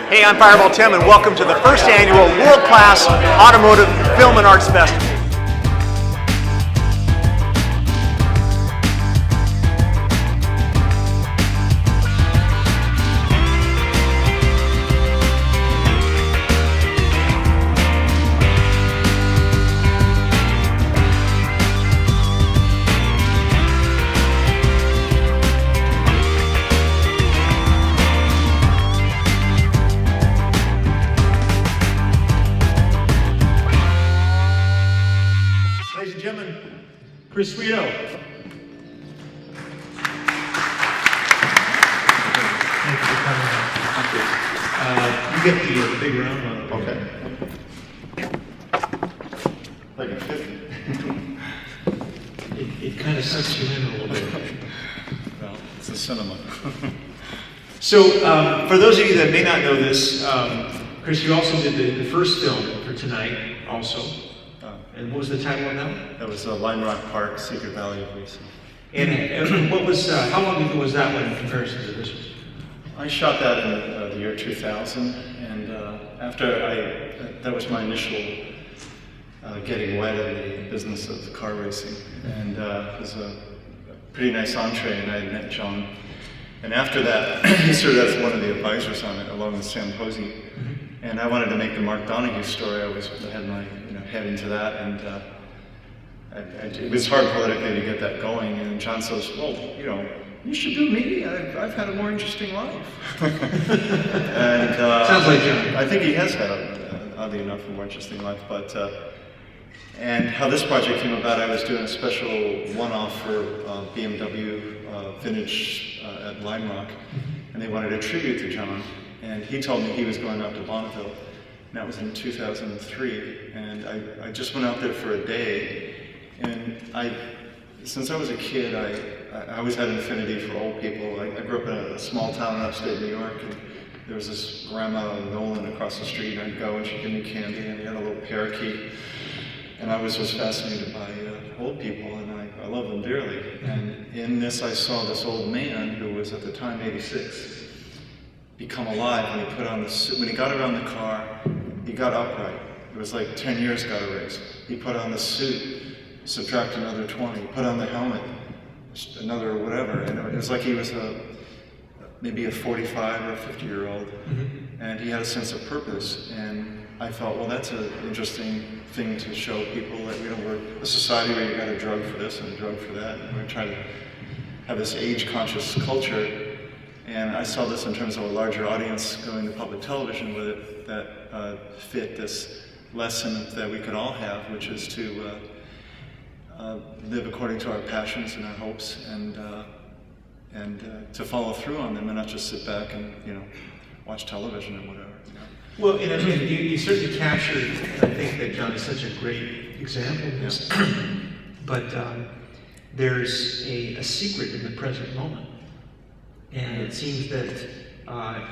Hey, I'm Fireball Tim, and welcome to the first annual World Class Automotive Film and Arts Festival. Ladies and gentlemen, Szwedo. Thank you for coming out. You get the big round one. Okay. Like a 50. It kind of sucks you in a little bit. Well, it's a cinema. So, for those of you that may not know this, Chris, you also did the first film for tonight, also. And what was the title of that one? That was Lime Rock Park, Secret Valley of Racing. And what was, how long ago was that one in comparison to this one? I shot that in the year 2000, and that was my initial getting wet in the business of car racing. And it was a pretty nice entree, and I had met John. And after that, he served as one of the advisors on it, along with Sam Posey. And I wanted to make the Mark Donahue story. I had my head into that, and it was hard politically to get that going. And John says, "Well, you should do me. I've had a more interesting life." And Sounds like John. I think he has had, oddly enough, a more interesting life. But and how this project came about, I was doing a special one-off for BMW Vintage at Lime Rock, and they wanted a tribute to John. And he told me he was going out to Bonneville, and that was in 2003. And I just went out there for a day, and since I was a kid, I always had an affinity for old people. I grew up in a small town in upstate New York, and there was this grandma Nolan across the street, and I'd go and she'd give me candy, and we had a little parakeet. And I was just fascinated by old people, and I love them dearly. And in this, I saw this old man who was at the time 86. Become alive when he put on the suit. When he got around the car, he got upright. It was like 10 years got erased. He put on the suit, subtract another 20, put on the helmet, another whatever. And it was like he was maybe a 45 or a 50-year-old, and he had a sense of purpose. And I thought, well, that's an interesting thing to show people that we're a society where you got a drug for this and a drug for that, and we're trying to have this age-conscious culture. And I saw this in terms of a larger audience going to public television with it that fit this lesson that we could all have, which is to live according to our passions and our hopes, and to follow through on them, and not just sit back and watch television or whatever. Well, and I mean, you certainly captured, I think that John is such a great example of this, but there's a secret in the present moment. And it seems that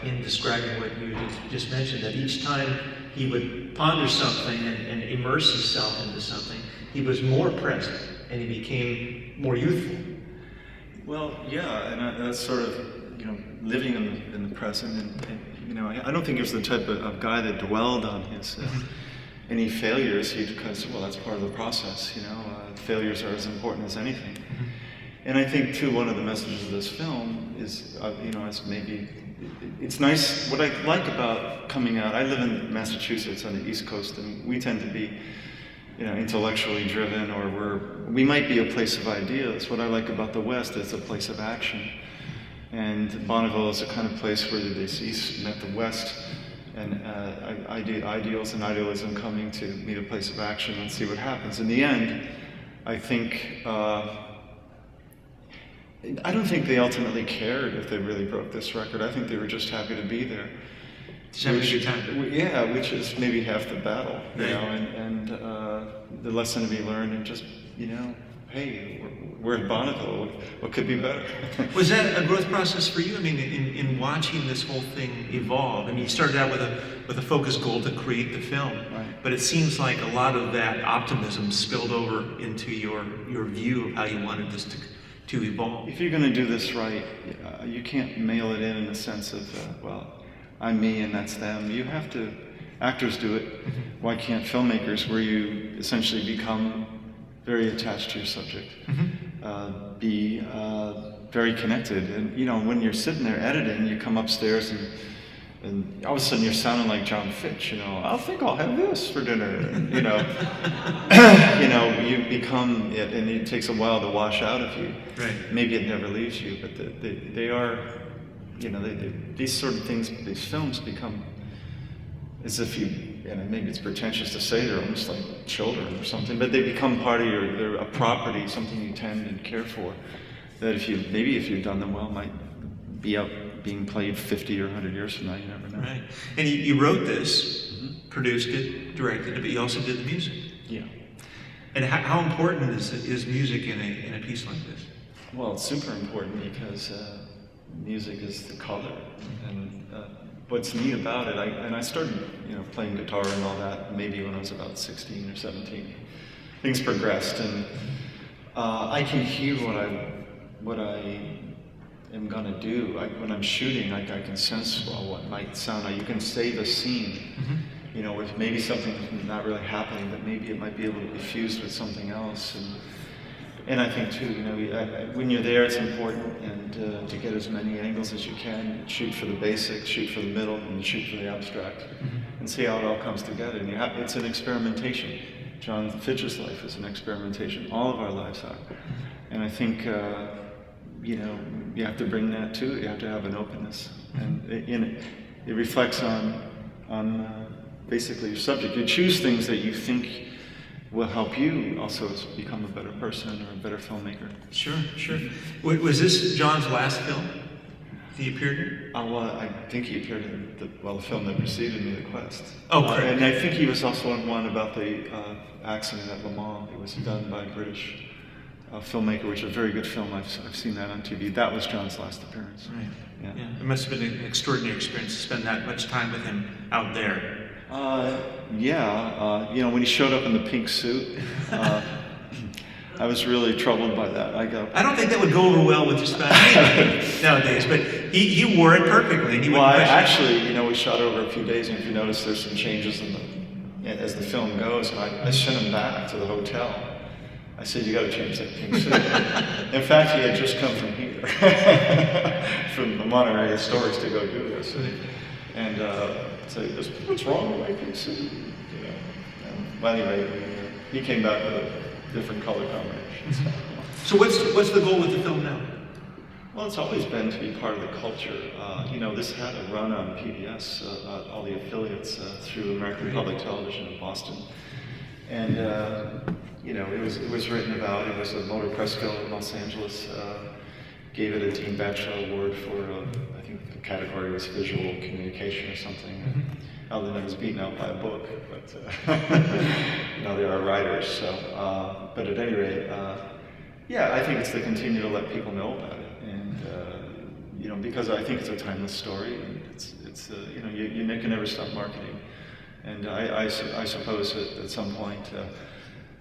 in describing what you just mentioned, that each time he would ponder something and immerse himself into something, he was more present and he became more youthful. Well, yeah, and that's sort of living in the present. And I don't think he was the type of guy that dwelled on his any failures. He because that's part of the process. Failures are as important as anything. And I think, too, one of the messages of this film is, it's nice. What I like about coming out, I live in Massachusetts on the East Coast, and we tend to be, intellectually driven, or we might be a place of ideas. What I like about the West is a place of action. And Bonneville is a kind of place where the East met the West, and ideals and idealism coming to meet a place of action and see what happens. In the end, I think, I don't think they ultimately cared if they really broke this record. I think they were just happy to be there. Which is maybe half the battle, and the lesson to be learned, and just, hey, we're at Bonneville, what could be better? Was that a growth process for you? I mean, in watching this whole thing evolve, I mean, you started out with a focused goal to create the film, right. But it seems like a lot of that optimism spilled over into your view of how you wanted this to evolve. If you're going to do this right, you can't mail it in the sense of, I'm me and that's them. You have to, actors do it. Why can't filmmakers, where you essentially become very attached to your subject, be very connected? And you know, when you're sitting there editing, you come upstairs and all of a sudden you're sounding like John Fitch, you know, I think I'll have this for dinner, you know. You know, you become it, and it takes a while to wash out of you. Right. Maybe it never leaves you, but they are, you know, these sort of things, these films become as if you know, maybe it's pretentious to say they're almost like children or something, but they become part of they're a property, something you tend and care for, that if you've done them well, might be up being played 50 or 100 years from now, you never know. Right. And you wrote this, produced it, directed it, but you also did the music. Yeah. And how important is music in a piece like this? Well, it's super important because music is the color, and what's neat about it, I started, you know, playing guitar and all that maybe when I was about 16 or 17. Things progressed, and I can hear what I am gonna do. When I'm shooting, I can sense what might sound like. You can save a scene, you know, with maybe something not really happening, but maybe it might be able to be fused with something else. And I think too, you know, when you're there, it's important and to get as many angles as you can. Shoot for the basics, shoot for the middle, and shoot for the abstract, and see how it all comes together. And it's an experimentation. John Fitch's life is an experimentation. All of our lives are. And I think, you know, you have to bring that to it. You have to have an openness, and it reflects on basically your subject. You choose things that you think will help you also become a better person or a better filmmaker. Sure, sure. Was this John's last film he appeared in? Well, I think he appeared in the film that preceded me, The Quest. Oh, great. And I think he was also in one about the accident at Le Mans. It was done by a British filmmaker, which is a very good film. I've seen that on TV. That was John's last appearance. Right. Yeah. Yeah. It must have been an extraordinary experience to spend that much time with him out there. Yeah, you know, when he showed up in the pink suit, I was really troubled by that. I don't think that would go over well with just about anybody nowadays, but he wore it perfectly. And actually, you know, we shot over a few days, and if you notice, there's some changes as the film goes, and I sent him back to the hotel. I said, you got to change that pink suit. In fact, he had just come from here, from the Monterey Stories to go do this. And so he goes, what's wrong with my pink suit? You know. Well, anyway, he came back with a different color combination. So what's the goal with the film now? Well, it's always been to be part of the culture. You know, this had a run on PBS, all the affiliates through American Public Television in Boston. And, you know, it was written about. It was a motor press film in Los Angeles. Gave it a Dean Batchelor Award for, I think the category was visual communication or something. Other than it was beaten out by a book, but you know, they are writers. So, but at any rate, yeah, I think it's to continue to let people know about it, and you know, because I think it's a timeless story, and it's you know, you can never stop marketing, and I suppose at some point.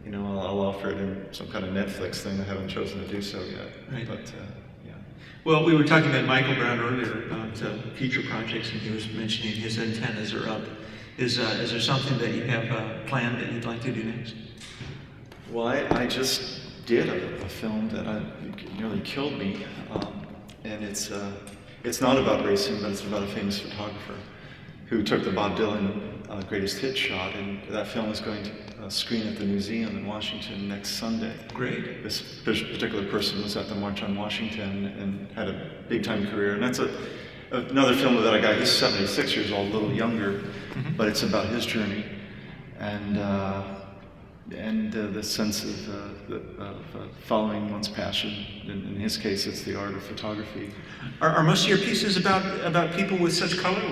You know, I'll offer it in some kind of Netflix thing. I haven't chosen to do so yet. Right. But yeah. Well, we were talking about Michael Brown earlier about future projects, and he was mentioning his antennas are up. Is there something that you have planned that you'd like to do next? Well, I just did a film that nearly killed me, and it's not about racing, but it's about a famous photographer who took the Bob Dylan greatest hit shot, and that film is going to screen at the museum in Washington next Sunday. Great. This particular person was at the March on Washington and had a big-time career, and that's another film that I got. He's 76 years old, a little younger, but it's about his journey and the sense of following one's passion. In his case, it's the art of photography. Are most of your pieces about people with such color,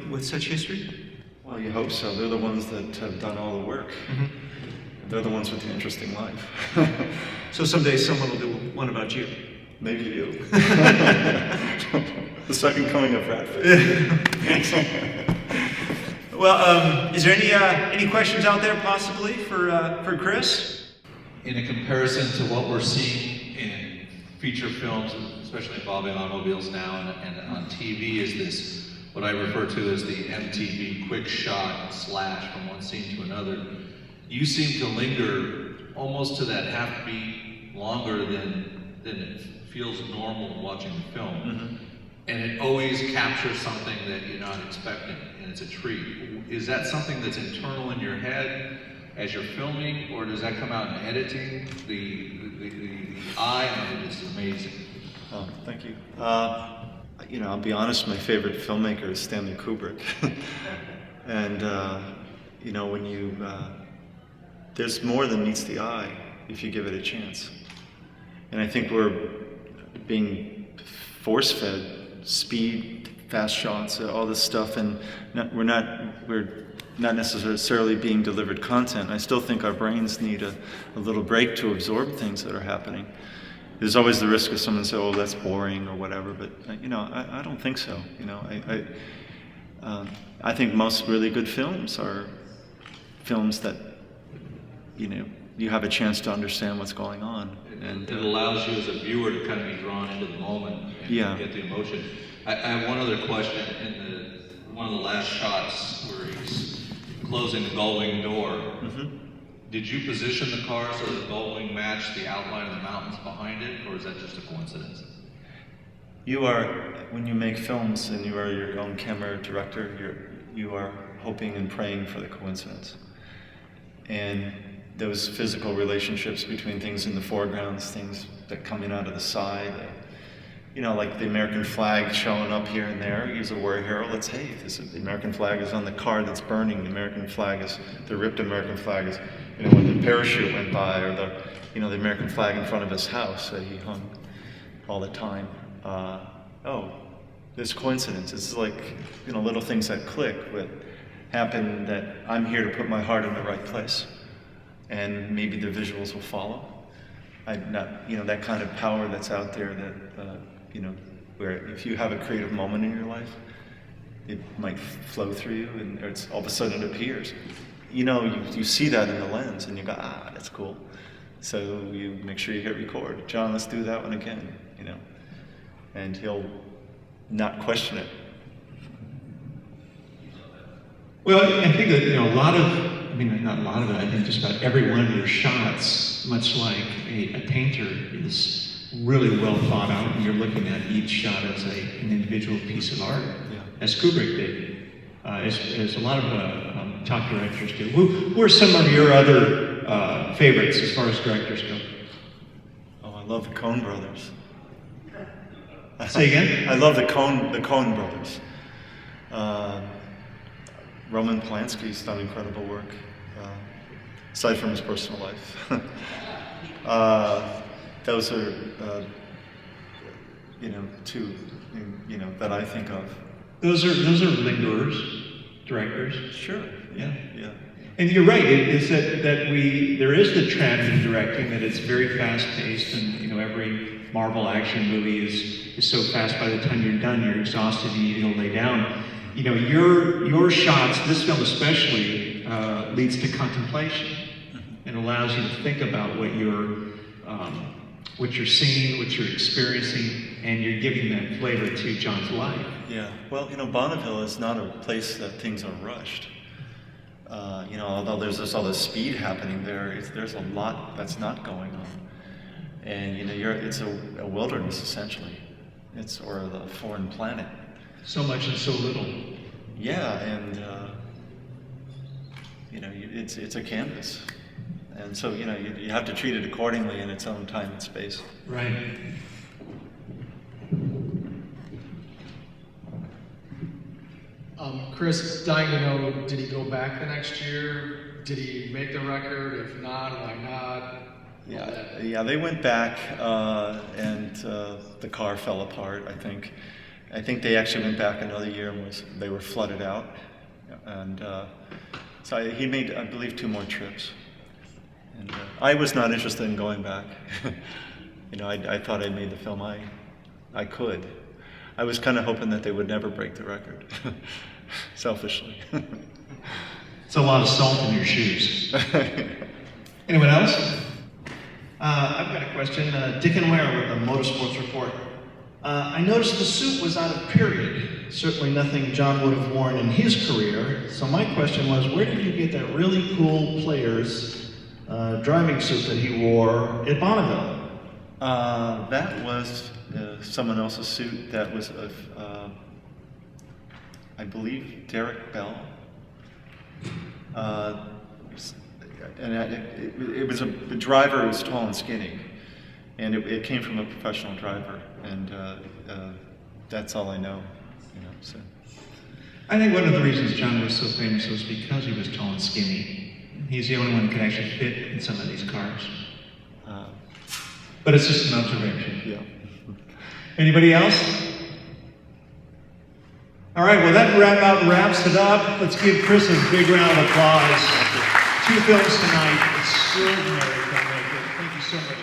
with such history? Well, you hope so. They're the ones that have done all the work. They're the ones with the interesting life. So someday someone will do one about you. Maybe you. The second coming of Radford. Well, is there any questions out there possibly for Chris? In a comparison to what we're seeing in feature films, especially involving automobiles now and on TV, is this what I refer to as the MTV Quick Shot slash from one scene to another, you seem to linger almost to that half beat longer than it feels normal watching the film. Mm-hmm. And it always captures something that you're not expecting, and it's a treat. Is that something that's internal in your head as you're filming, or does that come out in editing? The eye on it is amazing. Oh, thank you. You know, I'll be honest, my favorite filmmaker is Stanley Kubrick. And, you know, when you, there's more than meets the eye if you give it a chance. And I think we're being force-fed speed, fast shots, all this stuff, and we're not necessarily being delivered content. I still think our brains need a little break to absorb things that are happening. There's always the risk of someone saying, "Oh, that's boring" or whatever, but you know, I don't think so. You know, I think most really good films are films that, you know, you have a chance to understand what's going on. And it allows you as a viewer to kind of be drawn into the moment and get the emotion. I have one other question. In one of the last shots where he's closing the gull-wing door, did you position the car so the gull-wing matched the outline of the mountains behind it, or is that just a coincidence? You are, when you make films and you are your own camera director, you are hoping and praying for the coincidence. And those physical relationships between things in the foreground, things that coming out of the side, you know, like the American flag showing up here and there. He's a war hero. Let's, hey, the American flag is on the car that's burning. The American flag is, the ripped American flag is, you know, when the parachute went by, or the, you know, the American flag in front of his house that he hung all the time. Oh, there's coincidence. It's like, you know, little things that click, that happen, that I'm here to put my heart in the right place. And maybe the visuals will follow. You know, that kind of power that's out there that, you know, where if you have a creative moment in your life, it might flow through you, and or it's all of a sudden it appears. You know, you see that in the lens, and you go, that's cool. So you make sure you hit record. John, let's do that one again, you know. And he'll not question it. Well, I think that, you know, not a lot of it, I think just about every one of your shots, much like a painter, is really well thought out, and you're looking at each shot as an individual piece of art, as Kubrick did, as a lot of top directors do. Who are some of your other favorites as far as directors go? Oh, I love the Coen brothers. Say again? I love the Coen brothers. Roman Polanski's done incredible work, aside from his personal life. Those are, you know, two, you know, that I think of. Those are lingerers, directors. Sure. Yeah. Yeah. And you're right. It is that there is the trend in directing that it's very fast paced, and you know, every Marvel action movie is so fast. By the time you're done, you're exhausted. You need to go lay down. You know, your shots, this film especially, leads to contemplation and allows you to think about what you're seeing, what you're experiencing, and you're giving that flavor to John's life. Yeah. Well, you know, Bonneville is not a place that things are rushed. You know, although there's all this speed happening there's a lot that's not going on, and you know, it's a wilderness essentially. Or the foreign planet. So much and so little. Yeah, and you know, it's a canvas, and so you know, you have to treat it accordingly in its own time and space. Right. Chris, dying to know, did he go back the next year? Did he make the record? If not, why not? Yeah, they went back, and the car fell apart, I think. I think they actually went back another year and they were flooded out. And so he made, I believe, 2 more trips. And I was not interested in going back. You know, I thought I made the film I could. I was kind of hoping that they would never break the record, selfishly. It's a lot of salt in your shoes. Anyone else? I've got a question. Dick and Ware with the Motorsports Report. I noticed the suit was out of period. Certainly nothing John would have worn in his career. So my question was, where did you get that really cool Players driving suit that he wore at Bonneville? That was someone else's suit. That was of, I believe, Derek Bell. It was a driver who was tall and skinny, and it came from a professional driver, and that's all I know. So. I think one of the reasons John was so famous was because he was tall and skinny. He's the only one who could actually fit in some of these cars. But it's just an observation. Yeah. Anybody else? All right, well that wraps it up. Let's give Chris a big round of applause. 2 films tonight, extraordinary filmmaker. Thank you so much.